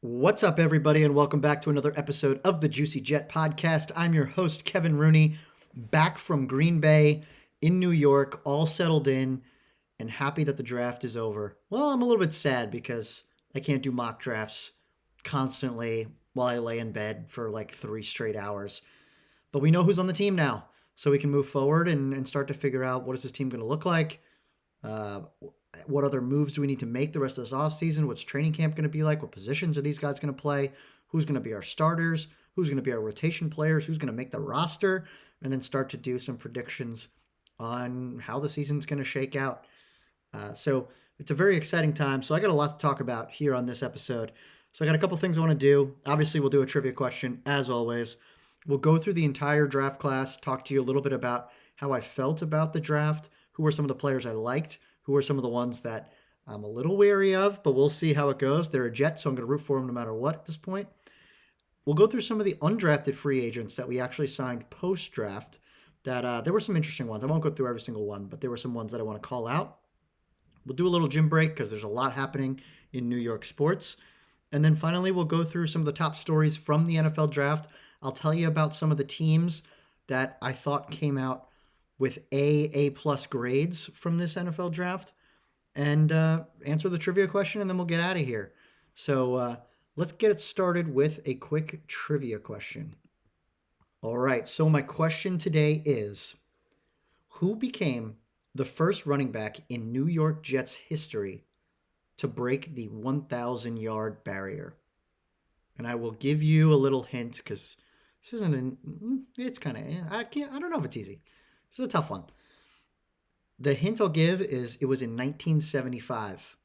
What's up, everybody, and welcome back to another episode of the Juicy Jet podcast. I'm your host, Kevin Rooney, back from Green Bay in New York, all settled in and happy that the draft is over. Well, I'm a little bit sad because I can't do mock drafts constantly while I lay in bed for like 3 straight hours. But we know who's on the team now, so we can move forward and start to figure out what is this team going to look like. Uh, what other moves do we need to make the rest of this offseason? What's training camp going to be like? What positions are these guys going to play? Who's going to be our starters? Who's going to be our rotation players? Who's going to make the roster? And then start to do some predictions on how the season's going to shake out. So it's a very exciting time. So I got a lot to talk about here on this episode. So I got a couple things I want to do. Obviously, we'll do a trivia question as always. We'll go through the entire draft class, talk to you a little bit about how I felt about the draft, who were some of the players I liked, who are some of the ones that I'm a little wary of, but we'll see how it goes. They're a Jet, so I'm going to root for them no matter what at this point. We'll go through some of the undrafted free agents that we actually signed post-draft. That there were some interesting ones. I won't go through every single one, but there were some ones that I want to call out. We'll do a little gym break because there's a lot happening in New York sports. And then finally, we'll go through some of the top stories from the NFL draft. I'll tell you about some of the teams that I thought came out with A+ grades from this NFL draft, and answer the trivia question, and then we'll get out of here. So let's get it started with a quick trivia question. All right, so my question today is, who became the first running back in New York Jets history to break the 1,000-yard barrier? And I will give you a little hint because this isn't it's kind of, I don't know if it's easy. This is a tough one. The hint I'll give is it was in 1975.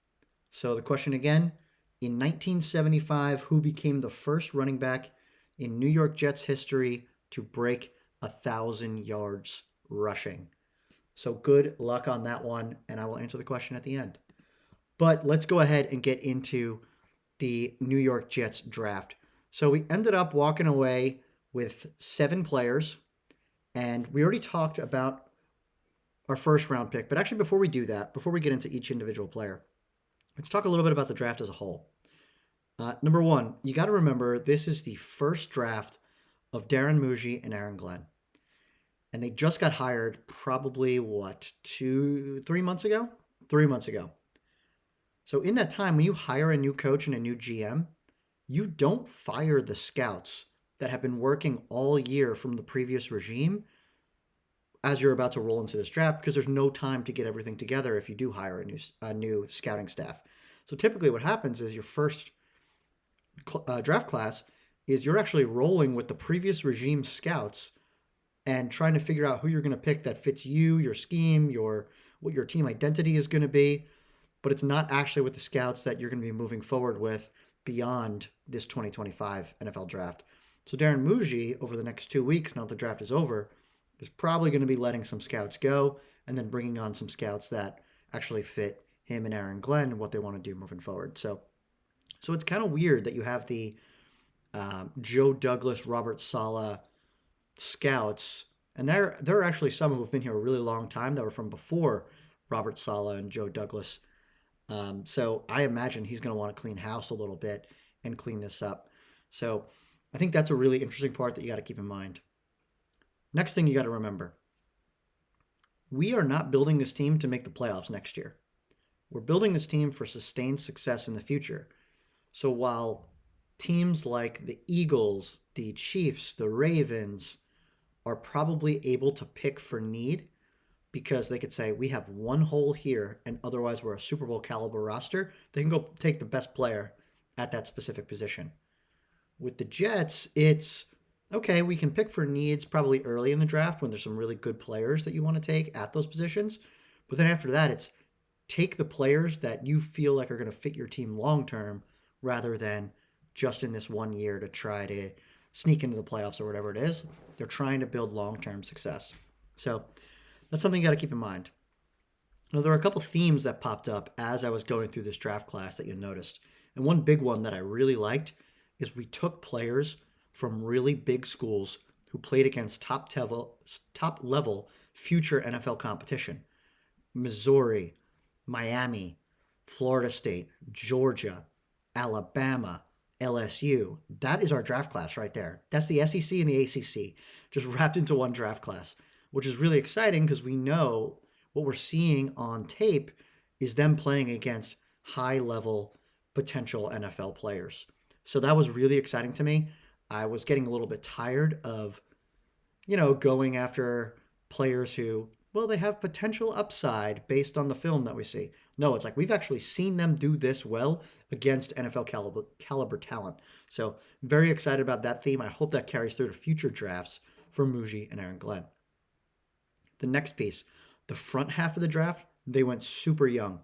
So the question again, in 1975, who became the first running back in New York Jets history to break 1,000 yards rushing? So good luck on that one, and I will answer the question at the end. But let's go ahead and get into the New York Jets draft. So we ended up walking away with 7 players, and we already talked about our first round pick. But actually, before we do that, before we get into each individual player, let's talk a little bit about the draft as a whole. Number one, you got to remember this is the first draft of Darren Muji and Aaron Glenn. And they just got hired probably, 3 months ago? 3 months ago. So in that time, when you hire a new coach and a new GM, you don't fire the scouts that have been working all year from the previous regime as you're about to roll into this draft, because there's no time to get everything together if you do hire a new scouting staff. So typically what happens is your first draft class is you're actually rolling with the previous regime scouts and trying to figure out who you're going to pick that fits you, your scheme, what your team identity is going to be. But it's not actually with the scouts that you're going to be moving forward with beyond this 2025 NFL draft. So Darren Muji, over the next 2 weeks, now that the draft is over, is probably going to be letting some scouts go and then bringing on some scouts that actually fit him and Aaron Glenn and what they want to do moving forward. So it's kind of weird that you have the Joe Douglas, Robert Saleh scouts, and there are actually some who have been here a really long time that were from before Robert Saleh and Joe Douglas. So I imagine he's going to want to clean house a little bit and clean this up. So I think that's a really interesting part that you got to keep in mind. Next thing you got to remember, we are not building this team to make the playoffs next year. We're building this team for sustained success in the future. So while teams like the Eagles, the Chiefs, the Ravens are probably able to pick for need because they could say, we have one hole here and otherwise we're a Super Bowl caliber roster, they can go take the best player at that specific position. With the Jets, it's, okay, we can pick for needs probably early in the draft when there's some really good players that you want to take at those positions. But then after that, it's take the players that you feel like are going to fit your team long term rather than just in this 1 year to try to sneak into the playoffs or whatever it is. They're trying to build long-term success. So that's something you got to keep in mind. Now, there are a couple themes that popped up as I was going through this draft class that you noticed. And one big one that I really liked is we took players from really big schools who played against top-level future NFL competition. Missouri, Miami, Florida State, Georgia, Alabama, LSU. That is our draft class right there. That's the SEC and the ACC just wrapped into one draft class, which is really exciting because we know what we're seeing on tape is them playing against high level potential NFL players. So that was really exciting to me. I was getting a little bit tired of, going after players who, well, they have potential upside based on the film that we see. No, it's like we've actually seen them do this well against NFL caliber talent. So very excited about that theme. I hope that carries through to future drafts for Muji and Aaron Glenn. The next piece, the front half of the draft, they went super young.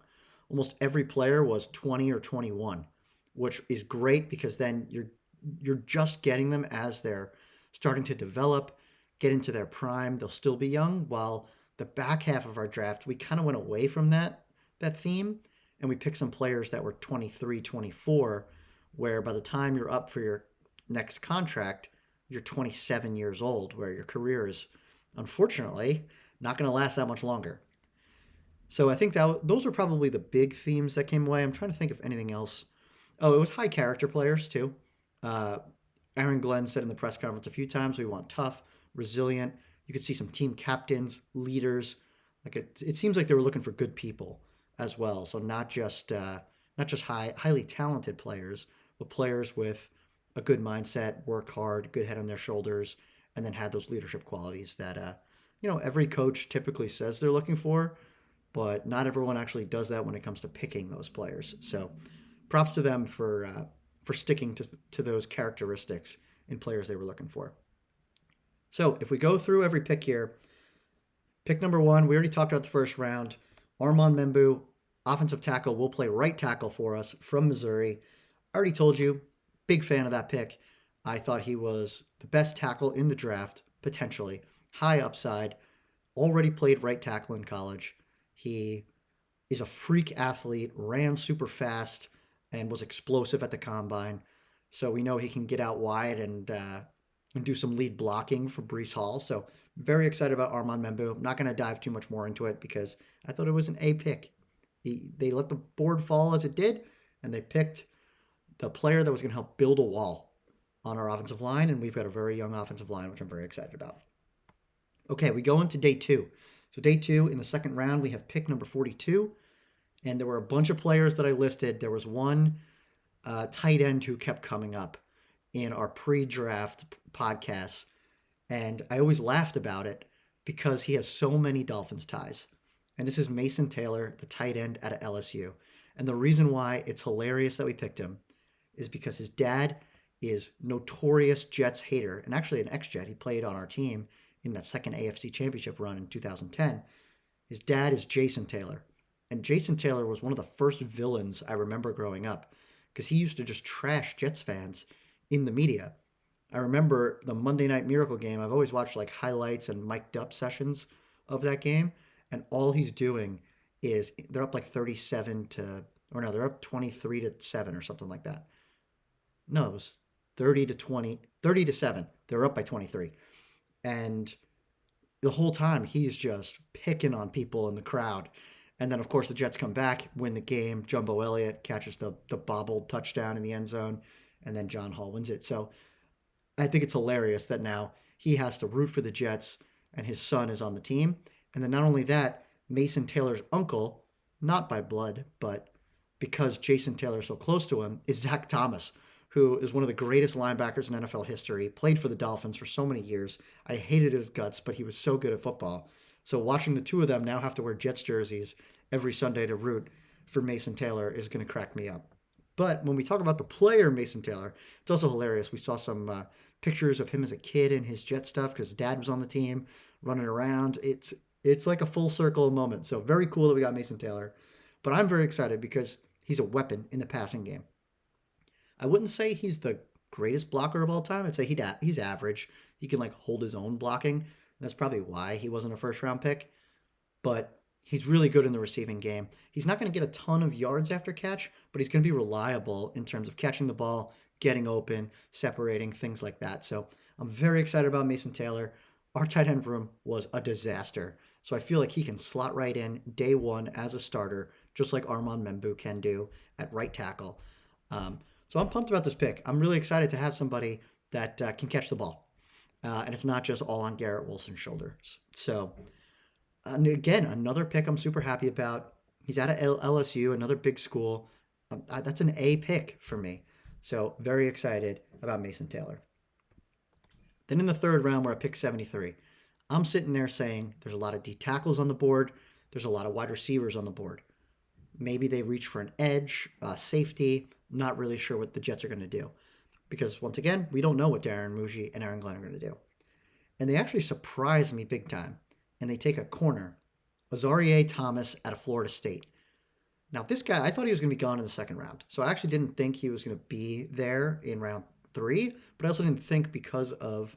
Almost every player was 20 or 21, which is great because then you're just getting them as they're starting to develop, get into their prime. They'll still be young. While the back half of our draft, we kind of went away from that theme and we picked some players that were 23, 24, where by the time you're up for your next contract, you're 27 years old, where your career is unfortunately not going to last that much longer. So I think that those are probably the big themes that came away. I'm trying to think of anything else. Oh, it was high character players too. Uh, Aaron Glenn said in the press conference a few times, we want tough, resilient. You could see some team captains, leaders. Like it seems like they were looking for good people as well. So not just highly talented players, but players with a good mindset, work hard, good head on their shoulders, and then had those leadership qualities that every coach typically says they're looking for, but not everyone actually does that when it comes to picking those players. So props to them for sticking to those characteristics in players they were looking for. So if we go through every pick here, pick number 1, we already talked about the first round. Armand Membu, offensive tackle, will play right tackle for us from Missouri. I already told you, big fan of that pick. I thought he was the best tackle in the draft, potentially. High upside, already played right tackle in college. He is a freak athlete, ran super fast, and was explosive at the combine. So we know he can get out wide and do some lead blocking for Breece Hall. So very excited about Armand Membu. I'm not going to dive too much more into it because I thought it was an A pick. They let the board fall as it did, and they picked the player that was going to help build a wall on our offensive line, and we've got a very young offensive line, which I'm very excited about. Okay, we go into day 2. So day 2, in the second round, we have pick number 42, and there were a bunch of players that I listed. There was one tight end who kept coming up in our pre-draft podcasts, and I always laughed about it because he has so many Dolphins ties. And this is Mason Taylor, the tight end out of LSU. And the reason why it's hilarious that we picked him is because his dad is notorious Jets hater, and actually an ex-Jet. He played on our team in that second AFC Championship run in 2010. His dad is Jason Taylor. And Jason Taylor was one of the first villains I remember growing up because he used to just trash Jets fans in the media. I remember the Monday Night Miracle game. I've always watched like highlights and mic'd up sessions of that game. And all he's doing is they're up like 37 to, or no, they're up 23 to 7 or something like that. No, it was 30 to 20, 30 to 7. They're up by 23. And the whole time he's just picking on people in the crowd. And then, of course, the Jets come back, win the game. Jumbo Elliott catches the bobbled touchdown in the end zone, and then John Hall wins it. So I think it's hilarious that now he has to root for the Jets, and his son is on the team. And then not only that, Mason Taylor's uncle, not by blood, but because Jason Taylor is so close to him, is Zach Thomas, who is one of the greatest linebackers in NFL history, played for the Dolphins for so many years. I hated his guts, but he was so good at football. So watching the two of them now have to wear Jets jerseys every Sunday to root for Mason Taylor is going to crack me up. But when we talk about the player Mason Taylor, it's also hilarious. We saw some pictures of him as a kid in his Jet stuff because dad was on the team running around. It's like a full circle moment. So very cool that we got Mason Taylor. But I'm very excited because he's a weapon in the passing game. I wouldn't say he's the greatest blocker of all time. I'd say he's average. He can like hold his own blocking. That's probably why he wasn't a first round pick. But he's really good in the receiving game. He's not going to get a ton of yards after catch, but he's going to be reliable in terms of catching the ball, getting open, separating, things like that. So I'm very excited about Mason Taylor. Our tight end room was a disaster. So I feel like he can slot right in day one as a starter, just like Armand Membu can do at right tackle. So I'm pumped about this pick. I'm really excited to have somebody that can catch the ball. And it's not just all on Garrett Wilson's shoulders. So, and again, another pick I'm super happy about. He's out of LSU, another big school. That's an A pick for me. So, very excited about Mason Taylor. Then in the third round, we're at pick 73. I'm sitting there saying there's a lot of D tackles on the board, there's a lot of wide receivers on the board. Maybe they reach for an edge, safety. Not really sure what the Jets are going to do. Because once again, we don't know what Darren Muji and Aaron Glenn are going to do. And they actually surprised me big time. And they take a corner, Azareye'h Thomas out of Florida State. Now, this guy, I thought he was going to be gone in the second round. So I actually didn't think he was going to be there in round 3. But I also didn't think because of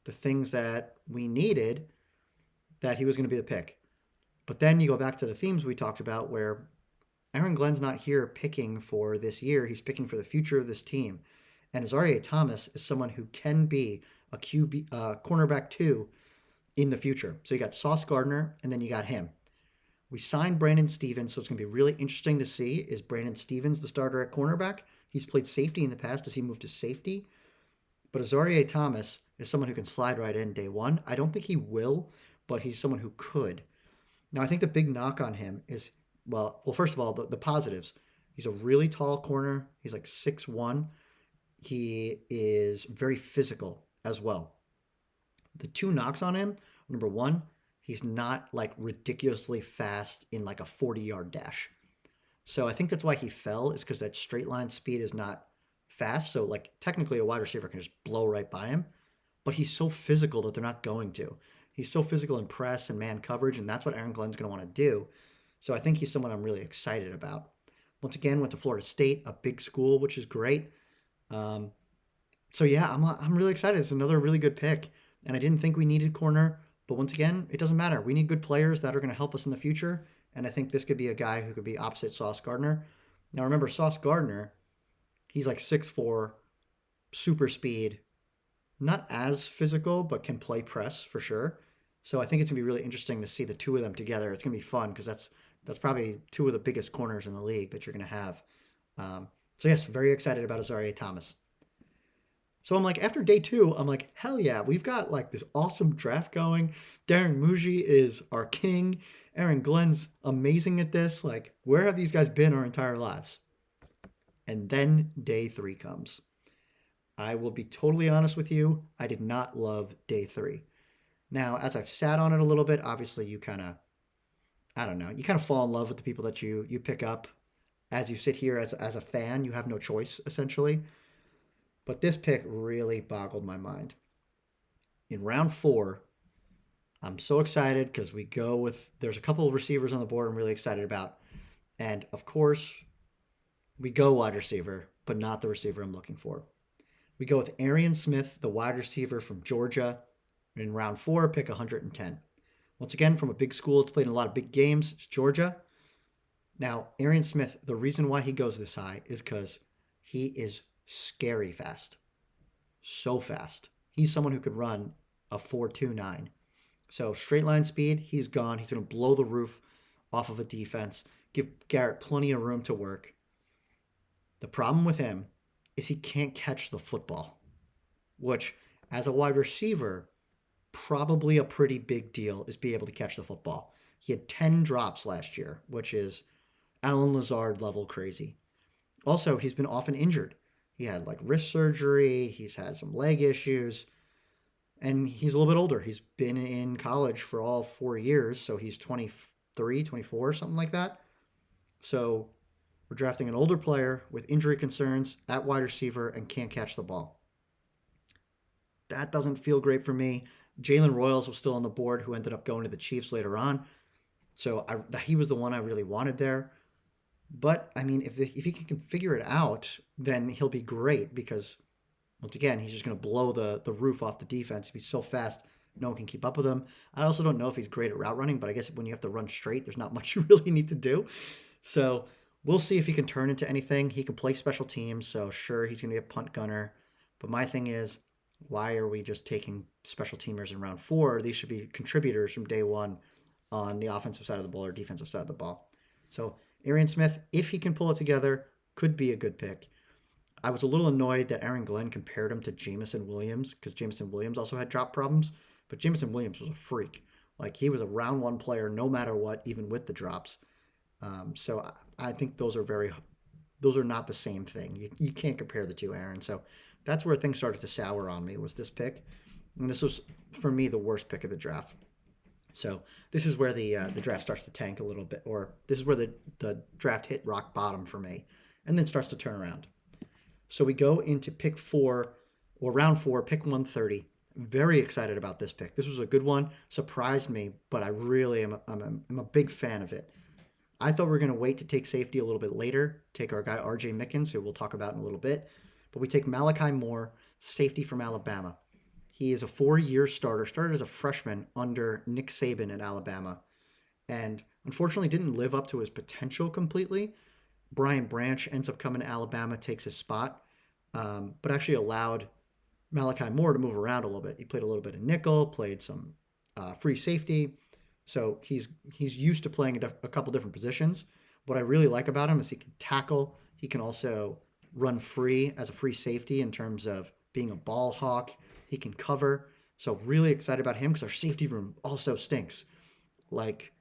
the things that we needed that he was going to be the pick. But then you go back to the themes we talked about where Aaron Glenn's not here picking for this year. He's picking for the future of this team. And Azareye'h Thomas is someone who can be a QB, cornerback 2 in the future. So you got Sauce Gardner, and then you got him. We signed Brandon Stevens, so it's going to be really interesting to see. Is Brandon Stevens the starter at cornerback? He's played safety in the past. Does he move to safety? But Azareye'h Thomas is someone who can slide right in day one. I don't think he will, but he's someone who could. Now, I think the big knock on him is, well, first of all, the positives. He's a really tall corner. He's like 6'1". He is very physical as well. The two knocks on him, number one, he's not like ridiculously fast in like a 40-yard dash. So I think that's why he fell, is because that straight line speed is not fast. So like technically a wide receiver can just blow right by him, but he's so physical that they're not going to. He's so physical in press and man coverage, and that's what Aaron Glenn's going to want to do. So I think he's someone I'm really excited about. Once again, went to Florida State, a big school, which is great. So yeah, I'm really excited. It's another really good pick, and I didn't think we needed corner, but once again, it doesn't matter. We need good players that are going to help us in the future, and I think this could be a guy who could be opposite Sauce Gardner. Now remember, Sauce Gardner, he's like 6'4", super speed, not as physical, but can play press for sure. So I think it's gonna be really interesting to see the two of them together. It's gonna be fun because that's probably two of the biggest corners in the league that you're gonna have. So yes, very excited about Azareye'h Thomas. So I'm like, after day 2, I'm like, hell yeah, we've got like this awesome draft going. Darren Muji is our king. Aaron Glenn's amazing at this. Like, where have these guys been our entire lives? And then day 3 comes. I will be totally honest with you, I did not love day 3. Now, as I've sat on it a little bit, obviously you kind of, I don't know, you kind of fall in love with the people that you pick up. As you sit here as a fan, you have no choice, essentially. But this pick really boggled my mind. In round 4, I'm so excited because we go with, there's a couple of receivers on the board I'm really excited about. And of course, we go wide receiver, but not the receiver I'm looking for. We go with Arian Smith, the wide receiver from Georgia. In round 4, pick 110. Once again, from a big school, it's played in a lot of big games. It's Georgia. Now, Arian Smith, the reason why he goes this high is because he is scary fast. So fast. He's someone who could run a 4.29. So straight line speed, he's gone. He's going to blow the roof off of a defense, give Garrett plenty of room to work. The problem with him is he can't catch the football, which as a wide receiver, probably a pretty big deal is be able to catch the football. He had 10 drops last year, which is Alan Lazard level crazy. Also, he's been often injured. He had like wrist surgery. He's had some leg issues. And he's a little bit older. He's been in college for all 4 years. So he's 23, 24, something like that. So we're drafting an older player with injury concerns at wide receiver and can't catch the ball. That doesn't feel great for me. Jalen Royals was still on the board, who ended up going to the Chiefs later on. So he was the one I really wanted there. But, I mean, if he can figure it out, then he'll be great because, once again, he's just going to blow the roof off the defense. He's so fast, no one can keep up with him. I also don't know if he's great at route running, but I guess when you have to run straight, there's not much you really need to do. So we'll see if he can turn into anything. He can play special teams, so sure, he's going to be a punt gunner. But my thing is, why are we just taking special teamers in round 4? These should be contributors from day 1 on the offensive side of the ball or defensive side of the ball. So Arian Smith, if he can pull it together, could be a good pick. I was a little annoyed that Aaron Glenn compared him to Jamison Williams because Jamison Williams also had drop problems, but Jamison Williams was a freak. Like he was a round one player no matter what, even with the drops. So I think those are not the same thing. You can't compare the two, Aaron. So that's where things started to sour on me was this pick, and this was for me the worst pick of the draft. So this is where the draft starts to tank a little bit, or this is where the draft hit rock bottom for me, and then starts to turn around. So we go into pick four, or round four, pick 130. Very excited about this pick. This was a good one. Surprised me, but I really I'm a big fan of it. I thought we were going to wait to take safety a little bit later, take our guy R.J. Mickens, who we'll talk about in a little bit. But we take Malachi Moore, safety from Alabama. He is a 4-year starter, started as a freshman under Nick Saban at Alabama, and unfortunately didn't live up to his potential completely. Brian Branch ends up coming to Alabama, takes his spot, but actually allowed Malachi Moore to move around a little bit. He played a little bit of nickel, played some free safety, so he's used to playing a couple different positions. What I really like about him is he can tackle. He can also run free as a free safety in terms of being a ball hawk. He can cover. So really excited about him because our safety room also stinks. Like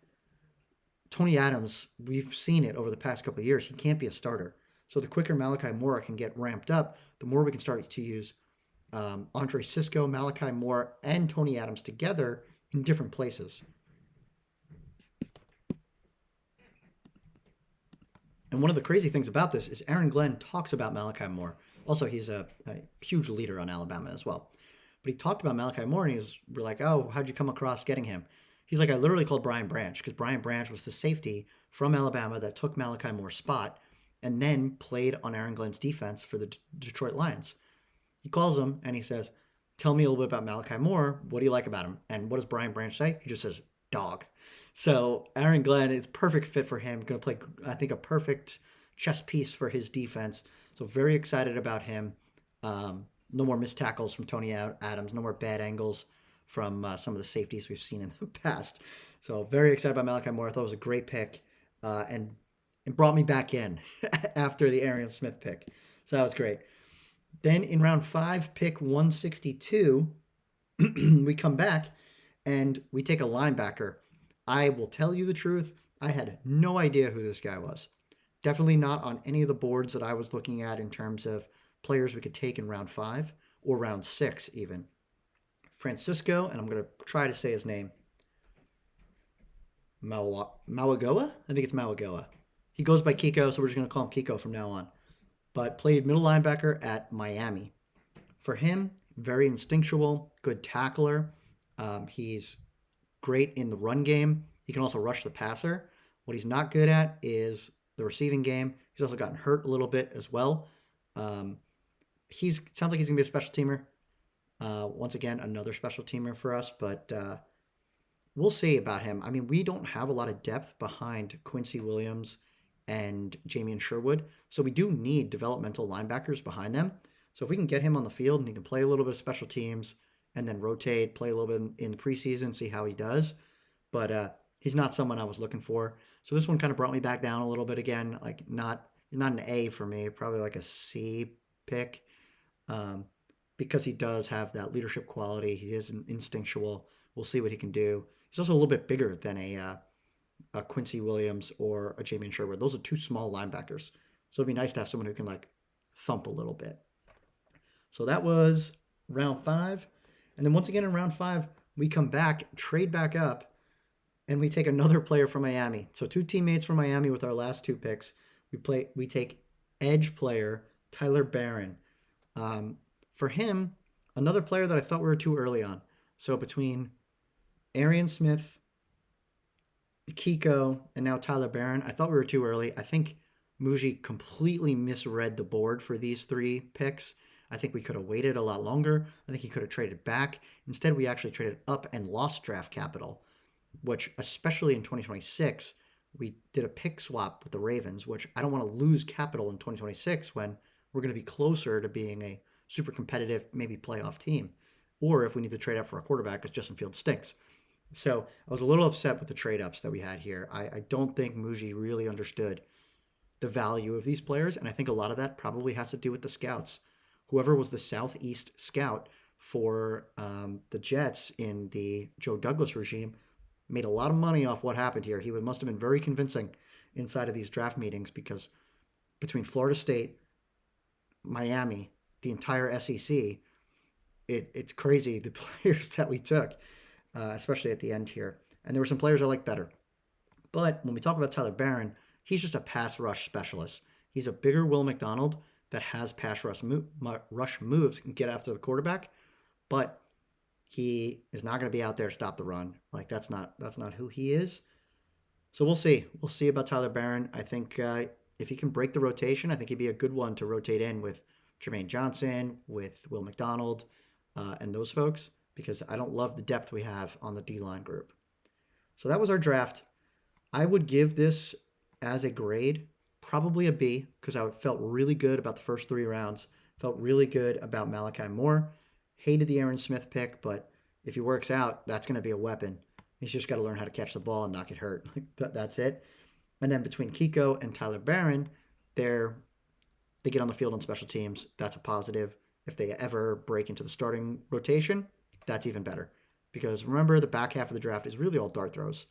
Tony Adams, we've seen it over the past couple of years. He can't be a starter. So the quicker Malachi Moore can get ramped up, the more we can start to use Andre Cisco, Malachi Moore, and Tony Adams together in different places. And one of the crazy things about this is Aaron Glenn talks about Malachi Moore. Also, he's a huge leader on Alabama as well. But he talked about Malachi Moore, and we're like, oh, how'd you come across getting him? He's like, I literally called Brian Branch because Brian Branch was the safety from Alabama that took Malachi Moore's spot and then played on Aaron Glenn's defense for the Detroit Lions. He calls him and he says, tell me a little bit about Malachi Moore. What do you like about him? And what does Brian Branch say? He just says, dog. So Aaron Glenn is perfect fit for him. Going to play, I think, a perfect chess piece for his defense. So very excited about him. No more missed tackles from Tony Adams. No more bad angles from some of the safeties we've seen in the past. So very excited about Malachi Moore. I thought it was a great pick, and brought me back in after the Arian Smith pick. So that was great. Then in round 5, pick 162, we come back and we take a linebacker. I will tell you the truth. I had no idea who this guy was. Definitely not on any of the boards that I was looking at in terms of players we could take in round 5 or round 6 even. Francisco, and I'm going to try to say his name, Malagoa? I think it's Malagoa. He goes by Kiko, so we're just going to call him Kiko from now on. But played middle linebacker at Miami. For him, very instinctual, good tackler. He's great in the run game. He can also rush the passer. What he's not good at is the receiving game. He's also gotten hurt a little bit as well. Sounds like he's going to be a special teamer. Once again, another special teamer for us, but we'll see about him. I mean, we don't have a lot of depth behind Quincy Williams and Jamian Sherwood, so we do need developmental linebackers behind them. So if we can get him on the field and he can play a little bit of special teams and then rotate, play a little bit in the preseason, see how he does. But he's not someone I was looking for. So this one kind of brought me back down a little bit again, like not an A for me, probably like a C pick. Because he does have that leadership quality. He is instinctual. We'll see what he can do. He's also a little bit bigger than a Quincy Williams or a Jamian Sherwood. Those are two small linebackers. So it'd be nice to have someone who can like thump a little bit. So that was round 5. And then once again in round 5, we come back, trade back up, and we take another player from Miami. So 2 teammates from Miami with our last 2 picks. We take edge player Tyler Barron. For him, another player that I thought we were too early on. So between Arian Smith, Kiko, and now Tyler Barron, I thought we were too early. I think Muji completely misread the board for these 3 picks. I think we could have waited a lot longer. I think he could have traded back. Instead, we actually traded up and lost draft capital, which especially in 2026, we did a pick swap with the Ravens, which I don't want to lose capital in 2026 when we're going to be closer to being a super competitive, maybe playoff team. Or if we need to trade up for a quarterback because Justin Fields stinks. So I was a little upset with the trade ups that we had here. I don't think Muji really understood the value of these players. And I think a lot of that probably has to do with the scouts. Whoever was the Southeast scout for the Jets in the Joe Douglas regime made a lot of money off what happened here. He must have been very convincing inside of these draft meetings because between Florida State, Miami, the entire SEC, it's crazy the players that we took, especially at the end here. And there were some players I like better. But when we talk about Tyler Barron, he's just a pass rush specialist. He's a bigger Will McDonald that has pass rush moves and get after the quarterback, but he is not going to be out there to stop the run. Like that's not who he is. So we'll see. We'll see about Tyler Barron. I think if he can break the rotation, I think he'd be a good one to rotate in with Jermaine Johnson, with Will McDonald, and those folks, because I don't love the depth we have on the D-line group. So that was our draft. I would give this as a grade probably a B because I felt really good about the first 3 rounds. Felt really good about Malachi Moore. Hated the Aaron Smith pick, but if he works out, that's going to be a weapon. He's just got to learn how to catch the ball and not get hurt. That's it. And then between Kiko and Tyler Barron, they get on the field on special teams. That's a positive. If they ever break into the starting rotation, that's even better. Because remember, the back half of the draft is really all dart throws.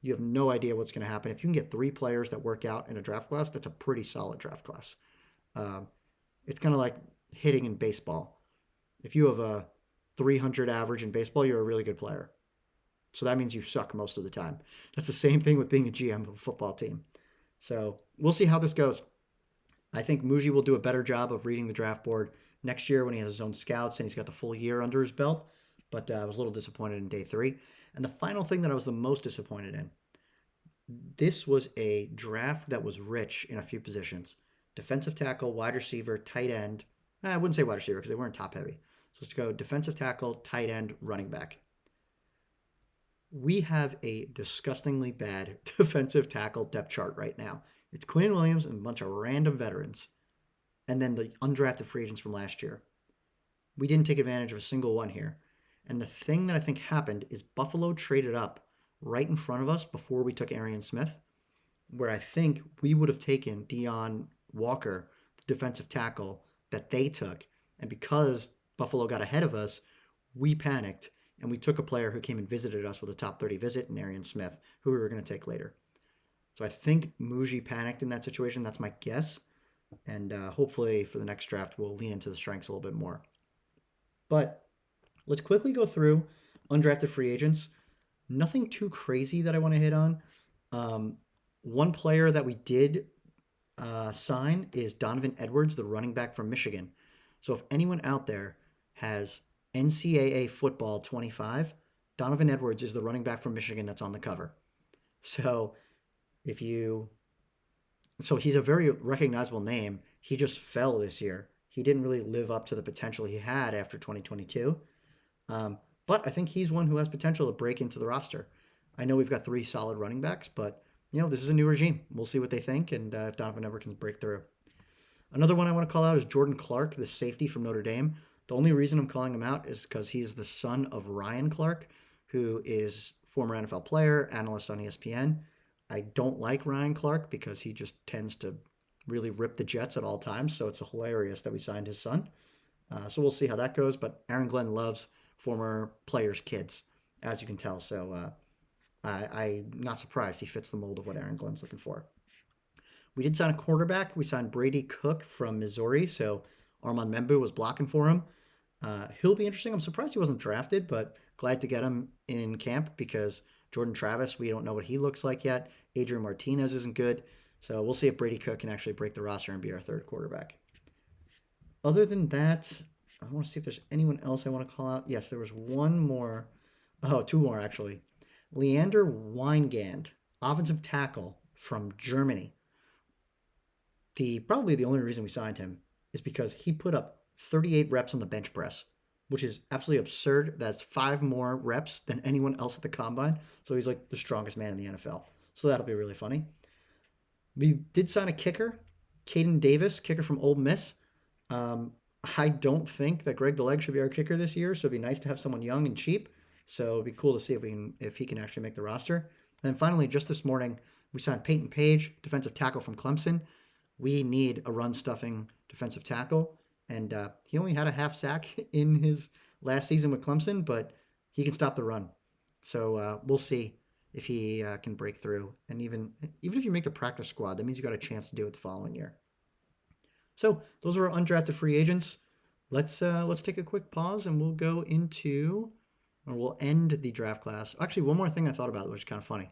You have no idea what's going to happen. If you can get 3 players that work out in a draft class, that's a pretty solid draft class. It's kind of like hitting in baseball. If you have a 300 average in baseball, you're a really good player. So that means you suck most of the time. That's the same thing with being a GM of a football team. So we'll see how this goes. I think Muji will do a better job of reading the draft board next year when he has his own scouts and he's got the full year under his belt. But I was a little disappointed in day 3. And the final thing that I was the most disappointed in, this was a draft that was rich in a few positions. Defensive tackle, wide receiver, tight end. I wouldn't say wide receiver because they weren't top heavy. So let's go defensive tackle, tight end, running back. We have a disgustingly bad defensive tackle depth chart right now. It's Quinn Williams and a bunch of random veterans. And then the undrafted free agents from last year. We didn't take advantage of a single one here. And the thing that I think happened is Buffalo traded up right in front of us before we took Arian Smith, where I think we would have taken Deion Walker, the defensive tackle that they took. And because Buffalo got ahead of us, we panicked and we took a player who came and visited us with a top 30 visit in Arian Smith, who we were going to take later. So I think Muji panicked in that situation. That's my guess. And hopefully for the next draft, we'll lean into the strengths a little bit more. But let's quickly go through undrafted free agents. Nothing too crazy that I want to hit on. One player that we did sign is Donovan Edwards, the running back from Michigan. So if anyone out there has NCAA football 25, Donovan Edwards is the running back from Michigan that's on the cover. So he's a very recognizable name. He just fell this year. He didn't really live up to the potential he had after 2022. But I think he's one who has potential to break into the roster. I know we've got 3 solid running backs, but this is a new regime. We'll see what they think and if Donovan Edwards can break through. Another one I want to call out is Jordan Clark, the safety from Notre Dame. The only reason I'm calling him out is because he's the son of Ryan Clark, who is former NFL player, analyst on ESPN. I don't like Ryan Clark because he just tends to really rip the Jets at all times, so it's hilarious that we signed his son. So we'll see how that goes, but Aaron Glenn loves former players' kids, as you can tell, so I'm not surprised he fits the mold of what Aaron Glenn's looking for. We did sign a quarterback. We signed Brady Cook from Missouri, so Armand Membu was blocking for him. He'll be interesting. I'm surprised he wasn't drafted, but glad to get him in camp because Jordan Travis, we don't know what he looks like yet. Adrian Martinez isn't good. So we'll see if Brady Cook can actually break the roster and be our 3rd quarterback. Other than that, I want to see if there's anyone else I want to call out. Yes, there was one more. Oh, 2 more actually. Leander Weingand, offensive tackle from Germany. Probably the only reason we signed him is because he put up 38 reps on the bench press, which is absolutely absurd. That's 5 more reps than anyone else at the combine. So he's like the strongest man in the NFL. So that'll be really funny. We did sign a kicker, Caden Davis, kicker from Ole Miss. I don't think that Greg DeLeg should be our kicker this year, so it'd be nice to have someone young and cheap. So it'd be cool to see if he can actually make the roster. And then finally, just this morning, we signed Peyton Page, defensive tackle from Clemson. we need a run stuffing defensive tackle. And he only had a half sack in his last season with Clemson, but he can stop the run. So we'll see if he can break through. And even if you make the practice squad, that means you got a chance to do it the following year. So those are our undrafted free agents. Let's take a quick pause and we'll go into, or we'll end the draft class. Actually, one more thing I thought about, which is kind of funny.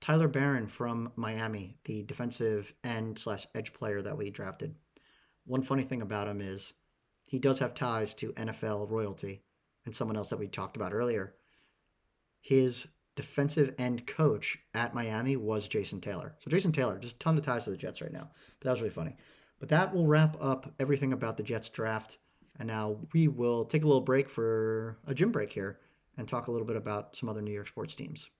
Tyler Barron from Miami, the defensive end slash edge player that we drafted. One funny thing about him is he does have ties to NFL royalty and someone else that we talked about earlier. His defensive end coach at Miami was Jason Taylor. So Jason Taylor, just a ton of ties to the Jets right now. But that was really funny. But that will wrap up everything about the Jets draft. And now we will take a little break for a gym break here and talk a little bit about some other New York sports teams.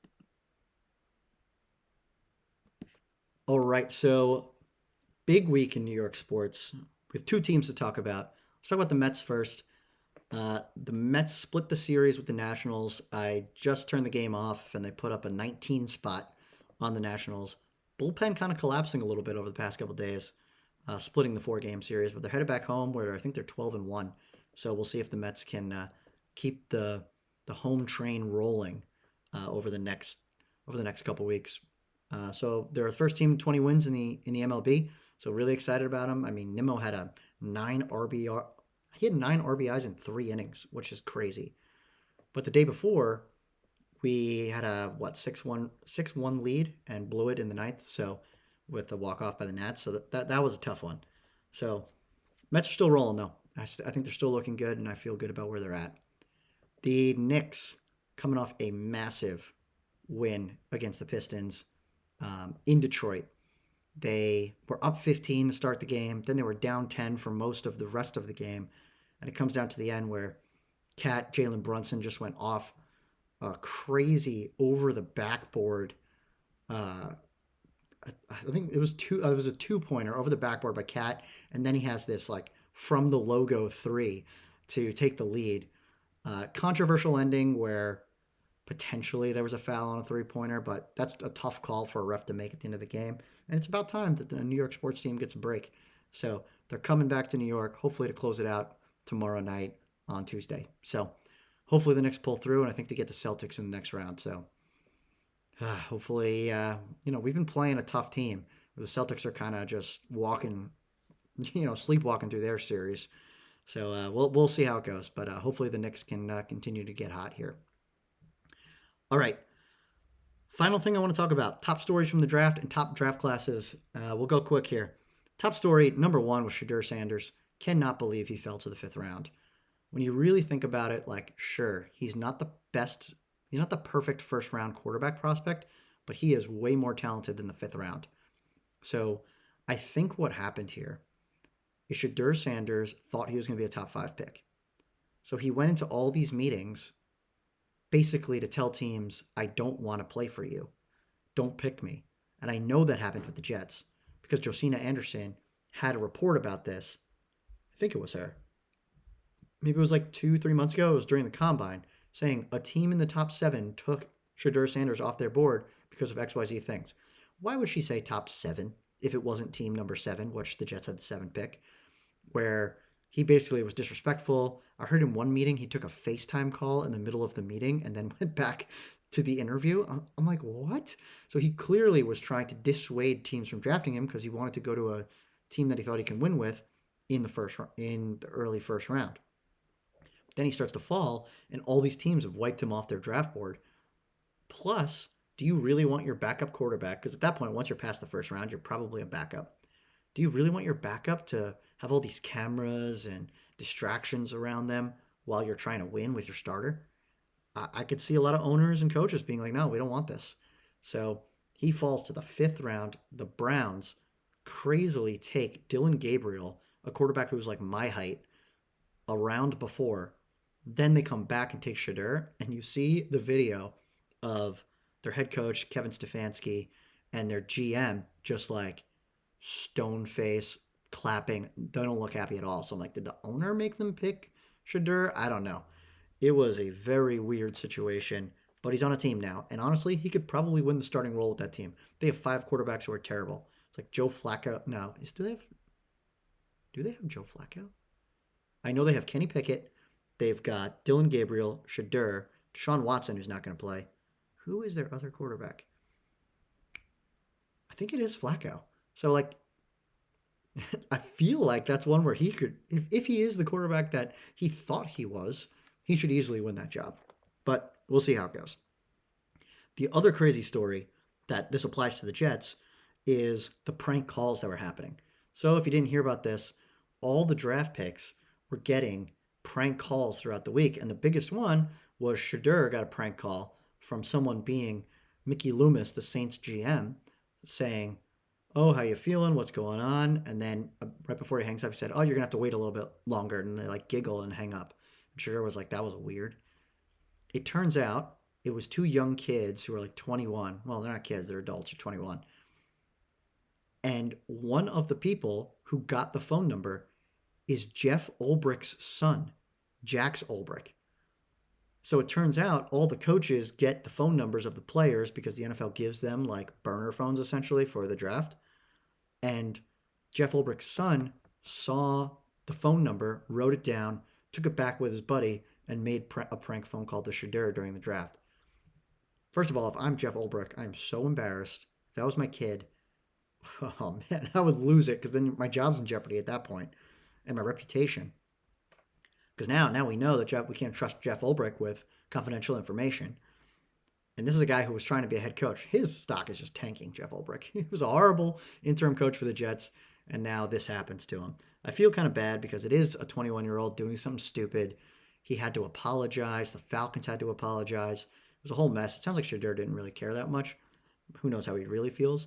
All right, so big week in New York sports. We have two teams to talk about. Let's talk about the Mets first. The Mets split the series with the Nationals. I just turned the game off, and they put up a 19 spot on the Nationals. Bullpen kind of collapsing a little bit over the past couple of days, splitting the 4-game series. But they're headed back home, where I think they're 12-1. So we'll see if the Mets can keep the home train rolling over the next couple weeks. So they're the first team 20 wins in the MLB. So really excited about them. I mean, Nimmo had a 9 RBI. He had 9 RBIs in 3 innings, which is crazy. But the day before, we had a 6-1 lead and blew it in the ninth. So with a walk off by the Nats, so that was a tough one. So Mets are still rolling though. I think they're still looking good, and I feel good about where they're at. The Knicks coming off a massive win against the Pistons in Detroit. They were up 15 to start the game. Then they were down 10 for most of the rest of the game. And it comes down to the end where Jalen Brunson just went off a crazy over the backboard. I think it was a 2-pointer over the backboard by Cat. And then he has this like from the logo 3 to take the lead. Controversial ending where potentially there was a foul on a 3-pointer, but that's a tough call for a ref to make at the end of the game. And it's about time that the New York sports team gets a break. So they're coming back to New York, hopefully to close it out tomorrow night on Tuesday. So hopefully the Knicks pull through, and I think they get the Celtics in the next round. So hopefully, we've been playing a tough team. The Celtics are kind of just walking, sleepwalking through their series. So we'll see how it goes. But hopefully the Knicks can continue to get hot here. All right. Final thing I want to talk about, top stories from the draft and top draft classes. We'll go quick here. Top story, number 1 was Shedeur Sanders. Cannot believe he fell to the 5th round. When you really think about it, sure, he's not the best, he's not the perfect first-round quarterback prospect, but he is way more talented than the 5th round. So I think what happened here is Shedeur Sanders thought he was going to be a top 5 pick. So he went into all these meetings basically to tell teams, I don't want to play for you. Don't pick me. And I know that happened with the Jets because Josina Anderson had a report about this. I think it was her. Maybe it was 2-3 months ago. It was during the combine saying a team in the top 7 took Shedeur Sanders off their board because of XYZ things. Why would she say top 7 if it wasn't team number 7, which the Jets had the 7th pick, where he basically was disrespectful. I heard in one meeting he took a FaceTime call in the middle of the meeting and then went back to the interview. I'm like, what? So he clearly was trying to dissuade teams from drafting him because he wanted to go to a team that he thought he can win with in the early first round. But then he starts to fall, and all these teams have wiped him off their draft board. Plus, do you really want your backup quarterback? Because at that point, once you're past the first round, you're probably a backup. Do you really want your backup to have all these cameras and distractions around them while you're trying to win with your starter? I could see a lot of owners and coaches being like, no, we don't want this. So he falls to the 5th round. The Browns crazily take Dylan Gabriel, a quarterback who was like my height, a round before. Then they come back and take Shedeur, and you see the video of their head coach, Kevin Stefanski, and their GM just like stone face, clapping. They don't look happy at all. So I'm like, did the owner make them pick Shedeur? I don't know. It was a very weird situation, but he's on a team now. And honestly, he could probably win the starting role with that team. They have 5 quarterbacks who are terrible. It's like Joe Flacco. No, do they have Joe Flacco? I know they have Kenny Pickett. They've got Dylan Gabriel, Shadur, Deshaun Watson, who's not going to play. Who is their other quarterback? I think it is Flacco. So, like, I feel like that's one where he could, if he is the quarterback that he thought he was, he should easily win that job. But we'll see how it goes. The other crazy story that this applies to the Jets is the prank calls that were happening. So if you didn't hear about this, all the draft picks were getting prank calls throughout the week. And the biggest one was Shadur got a prank call from someone being Mickey Loomis, the Saints GM, saying, "Oh, how you feeling? What's going on?" And then right before he hangs up, he said, "Oh, you're gonna have to wait a little bit longer." And they like giggle and hang up. And Shadur was like, "That was weird." It turns out it was two young kids who were like 21. Well, they're not kids, they're adults, they're 21. And one of the people who got the phone number is Jeff Ulbricht's son, Jax Ulbricht. So it turns out all the coaches get the phone numbers of the players because the NFL gives them like burner phones essentially for the draft. And Jeff Ulbricht's son saw the phone number, wrote it down, took it back with his buddy, and made a prank phone call to Shadur during the draft. First of all, if I'm Jeff Ulbricht, I am so embarrassed. If that was my kid, oh man, I would lose it because then my job's in jeopardy at that point and my reputation. Because now we know that we can't trust Jeff Ulbricht with confidential information. And this is a guy who was trying to be a head coach. His stock is just tanking, Jeff Ulbricht. He was a horrible interim coach for the Jets, and now this happens to him. I feel kind of bad because it is a 21-year-old doing something stupid. He had to apologize. The Falcons had to apologize. It was a whole mess. It sounds like Shadur didn't really care that much. Who knows how he really feels.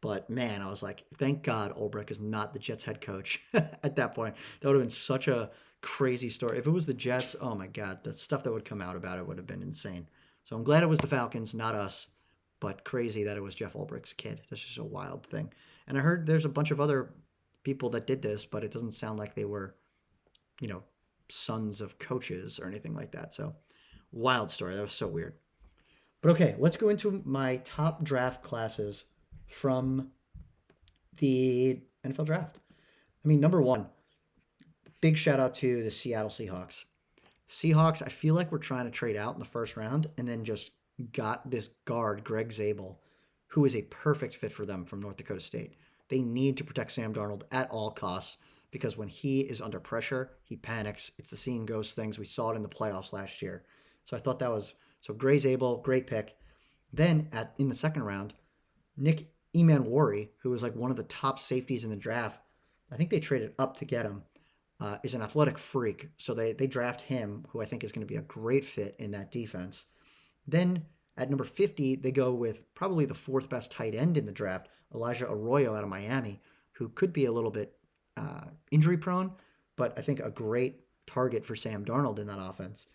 But man, I was like, thank God Ulbricht is not the Jets head coach at that point. That would have been such a crazy story. If it was the Jets, oh my God, the stuff that would come out about it would have been insane. So I'm glad it was the Falcons, not us, but crazy that it was Jeff Ulbricht's kid. That's just a wild thing. And I heard there's a bunch of other people that did this, but it doesn't sound like they were, sons of coaches or anything like that. So wild story. That was so weird. But okay, let's go into my top draft classes from the NFL draft. I mean, number one, big shout out to the Seattle Seahawks. Seahawks, I feel like we're trying to trade out in the first round and then just got this guard, Greg Zabel, who is a perfect fit for them from North Dakota State. They need to protect Sam Darnold at all costs because when he is under pressure, he panics. It's the seeing ghost things. We saw it in the playoffs last year. So I thought that was so Greg Zabel, great pick. Then in the second round, Nick Emanwari, who was like one of the top safeties in the draft, I think they traded up to get him, is an athletic freak. So they draft him, who I think is going to be a great fit in that defense. Then at number 50, they go with probably the fourth best tight end in the draft, Elijah Arroyo out of Miami, who could be a little bit injury prone, but I think a great target for Sam Darnold in that offense.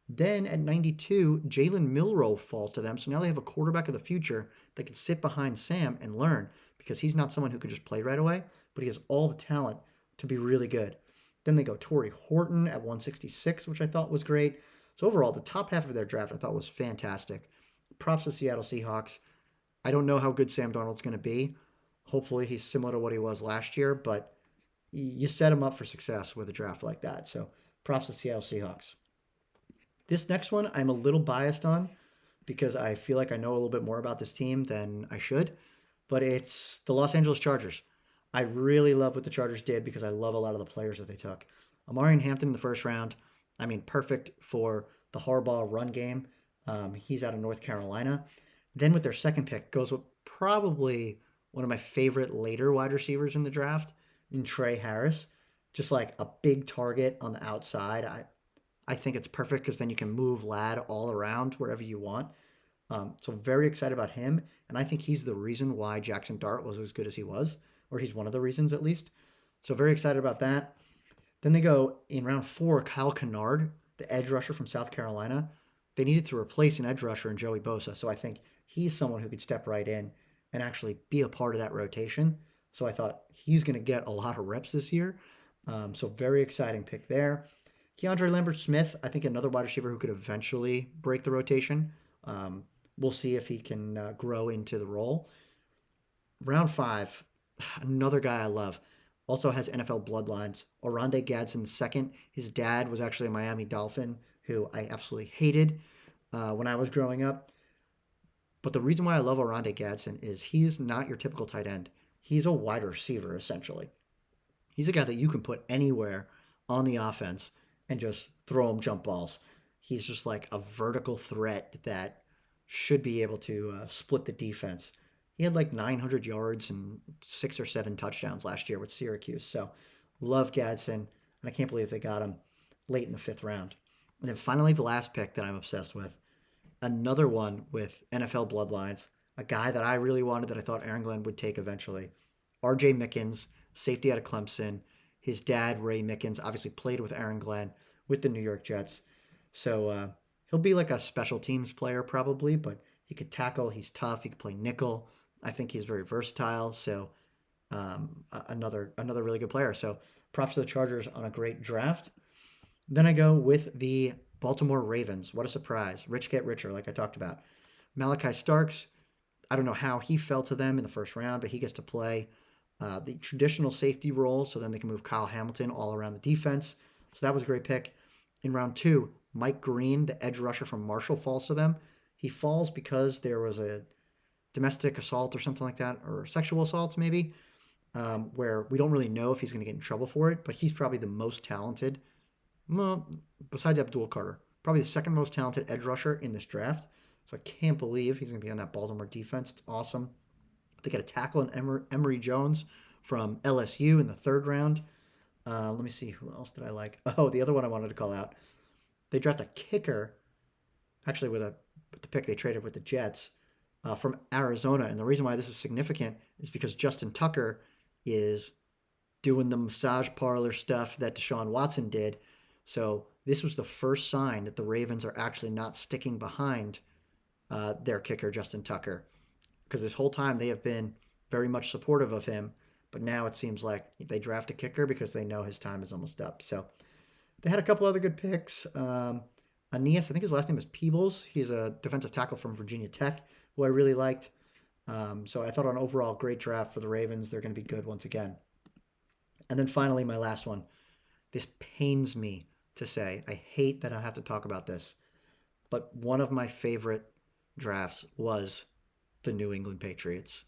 Then at 92, Jalen Milroe falls to them. So now they have a quarterback of the future that can sit behind Sam and learn because he's not someone who can just play right away, but he has all the talent to be really good. Then they go Torrey Horton at 166, which I thought was great. So overall, the top half of their draft I thought was fantastic. Props to Seattle Seahawks. I don't know how good Sam Darnold's going to be. Hopefully he's similar to what he was last year, but you set him up for success with a draft like that. So props to Seattle Seahawks. This next one I'm a little biased on because I feel like I know a little bit more about this team than I should, but it's the Los Angeles Chargers. I really love what the Chargers did because I love a lot of the players that they took. Amari Hampton in the first round, I mean, perfect for the Harbaugh run game. He's out of North Carolina. Then with their second pick goes with probably one of my favorite later wide receivers in the draft, in Trey Harris. Just like a big target on the outside. I think it's perfect because then you can move Lad all around wherever you want. So very excited about him. And I think he's the reason why Jackson Dart was as good as he was, or he's one of the reasons at least. So very excited about that. Then they go in round 4, Kyle Kennard, the edge rusher from South Carolina. They needed to replace an edge rusher in Joey Bosa. So I think he's someone who could step right in and actually be a part of that rotation. So I thought he's going to get a lot of reps this year. So very exciting pick there. Keandre Lambert-Smith, I think another wide receiver who could eventually break the rotation. We'll see if he can grow into the role. Round 5, Another guy I love. Also has NFL bloodlines. Oronde Gadsden second. His dad was actually a Miami Dolphin, who I absolutely hated when I was growing up. But the reason why I love Oronde Gadsden is he's not your typical tight end. He's a wide receiver, essentially. He's a guy that you can put anywhere on the offense and just throw him jump balls. He's just like a vertical threat that should be able to split the defense. He had like 900 yards and 6 or 7 touchdowns last year with Syracuse. So love Gadsden, and I can't believe they got him late in the 5th round. And then finally, the last pick that I'm obsessed with, another one with NFL bloodlines, a guy that I really wanted that I thought Aaron Glenn would take eventually. R.J. Mickens, safety out of Clemson. His dad, Ray Mickens, obviously played with Aaron Glenn with the New York Jets. So he'll be like a special teams player probably, but he could tackle. He's tough. He could play nickel. I think he's very versatile. So another really good player. So props to the Chargers on a great draft. Then I go with the Baltimore Ravens. What a surprise. Rich get richer, like I talked about. Malachi Starks, I don't know how he fell to them in the 1st round, but he gets to play the traditional safety role, so then they can move Kyle Hamilton all around the defense. So that was a great pick. In round 2, Mike Green, the edge rusher from Marshall, falls to them. He falls because there was a domestic assault or something like that, or sexual assaults maybe, where we don't really know if he's going to get in trouble for it, but he's probably the most talented, well, besides Abdul Carter, probably the second most talented edge rusher in this draft. So I can't believe he's going to be on that Baltimore defense. It's awesome. They got a tackle in Emory Jones from LSU in the 3rd round. Let me see, who else did I like? Oh, the other one I wanted to call out. They draft a kicker, actually with the pick they traded with the Jets from Arizona. And the reason why this is significant is because Justin Tucker is doing the massage parlor stuff that Deshaun Watson did. So this was the first sign that the Ravens are actually not sticking behind their kicker, Justin Tucker, because this whole time they have been very much supportive of him. But now it seems like they draft a kicker because they know his time is almost up. So they had a couple other good picks. Aeneas, I think his last name is Peebles. He's a defensive tackle from Virginia Tech, who I really liked. So I thought an overall great draft for the Ravens. They're going to be good once again. And then finally, my last one. This pains me to say. I hate that I have to talk about this. But one of my favorite drafts was the New England Patriots.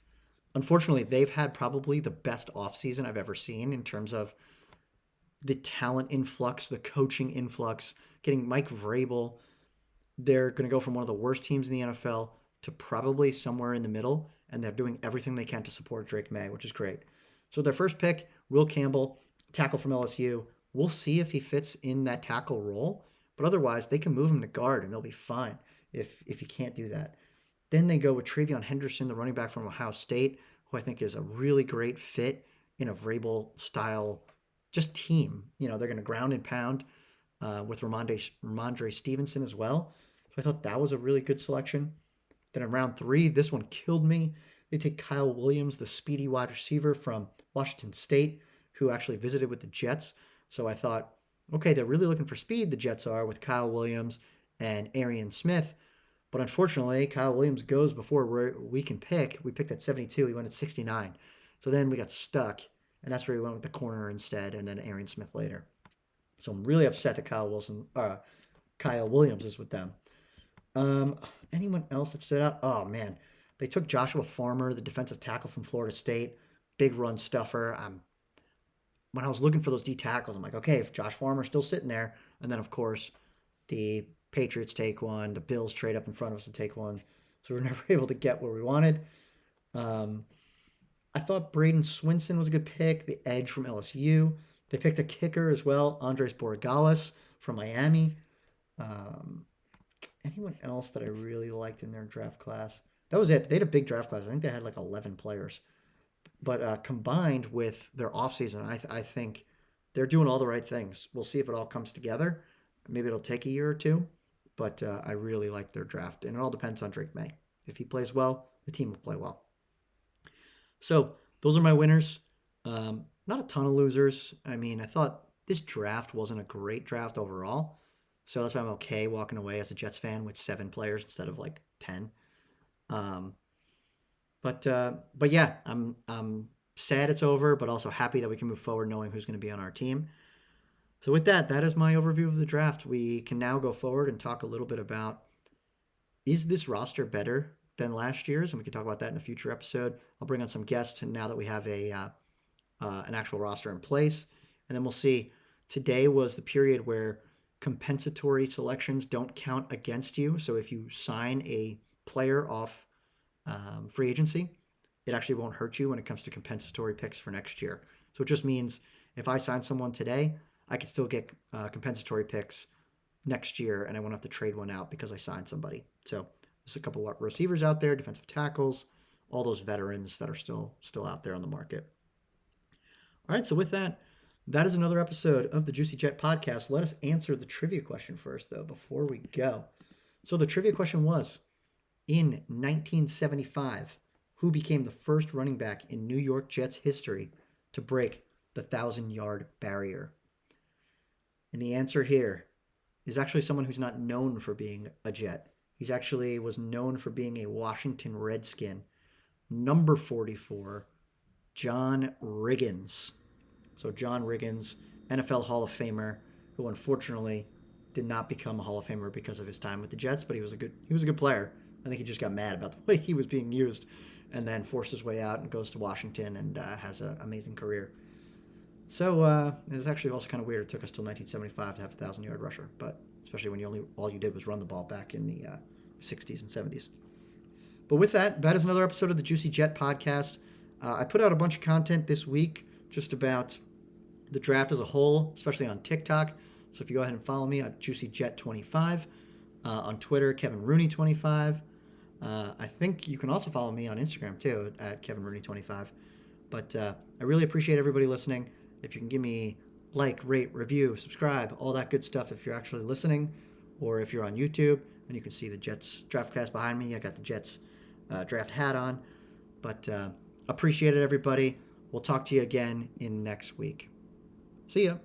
Unfortunately, they've had probably the best offseason I've ever seen in terms of the talent influx, the coaching influx, getting Mike Vrabel. They're going to go from one of the worst teams in the NFL to probably somewhere in the middle, and they're doing everything they can to support Drake May, which is great. So their first pick, Will Campbell, tackle from LSU. We'll see if he fits in that tackle role, but otherwise they can move him to guard and they'll be fine if you can't do that. Then they go with Travion Henderson, the running back from Ohio State, who I think is a really great fit in a Vrabel style just team. You know, they're going to ground and pound with Ramondre Stevenson as well. So I thought that was a really good selection. Then in round 3, this one killed me. They take Kyle Williams, the speedy wide receiver from Washington State, who actually visited with the Jets. So I thought, okay, they're really looking for speed, the Jets are, with Kyle Williams and Arian Smith. But unfortunately, Kyle Williams goes before we can pick. We picked at 72. He went at 69. So then we got stuck, and that's where we went with the corner instead, and then Arian Smith later. So I'm really upset that Kyle Williams is with them. Anyone else that stood out? Oh man, they took Joshua Farmer, the defensive tackle from Florida State, big run stuffer. When I was looking for those D tackles, I'm like, okay, if Josh Farmer's still sitting there, and then of course the Patriots take one, the Bills trade up in front of us to take one, so we were never able to get where we wanted. I thought Braden Swinson was a good pick, the edge from LSU. They picked a kicker as well, Andres Borregales from Miami. Anyone else that I really liked in their draft class? That was it. They had a big draft class. I think they had like 11 players. But combined with their offseason, I think they're doing all the right things. We'll see if it all comes together. Maybe it'll take a year or two, but I really like their draft. And it all depends on Drake May. If he plays well, the team will play well. So those are my winners. Not a ton of losers. I mean, I thought this draft wasn't a great draft overall. So that's why I'm okay walking away as a Jets fan with 7 players instead of like 10. Um, but yeah, I'm sad it's over, but also happy that we can move forward knowing who's going to be on our team. So with that, that is my overview of the draft. We can now go forward and talk a little bit about, is this roster better than last year's? And we can talk about that in a future episode. I'll bring on some guests now that we have an actual roster in place. And then we'll see. Today was the period where compensatory selections don't count against you. So if you sign a player off free agency, it actually won't hurt you when it comes to compensatory picks for next year. So it just means if I sign someone today, I can still get compensatory picks next year, and I won't have to trade one out because I signed somebody. So there's a couple of receivers out there, defensive tackles, all those veterans that are still out there on the market. All right, so with that, that is another episode of the Juicy Jet podcast. Let us answer the trivia question first, though, before we go. So the trivia question was, in 1975, who became the first running back in New York Jets history to break the 1,000-yard barrier? And the answer here is actually someone who's not known for being a Jet. He's actually was known for being a Washington Redskin. Number 44, John Riggins. So John Riggins, NFL Hall of Famer, who unfortunately did not become a Hall of Famer because of his time with the Jets, but he was a good player. I think he just got mad about the way he was being used, and then forced his way out and goes to Washington and has an amazing career. So it's actually also kind of weird. It took us till 1975 to have a 1,000-yard rusher, but especially when all you did was run the ball back in the 60s and 70s. But with that, that is another episode of the Juicy Jet podcast. I put out a bunch of content this week just about the draft as a whole, especially on TikTok. So if you go ahead and follow me at JuicyJet25, on Twitter, KevinRooney25. I think you can also follow me on Instagram too at KevinRooney25. But I really appreciate everybody listening. If you can give me like, rate, review, subscribe, all that good stuff if you're actually listening, or if you're on YouTube and you can see the Jets draft class behind me. I got the Jets draft hat on. But appreciate it, everybody. We'll talk to you again in next week. See ya.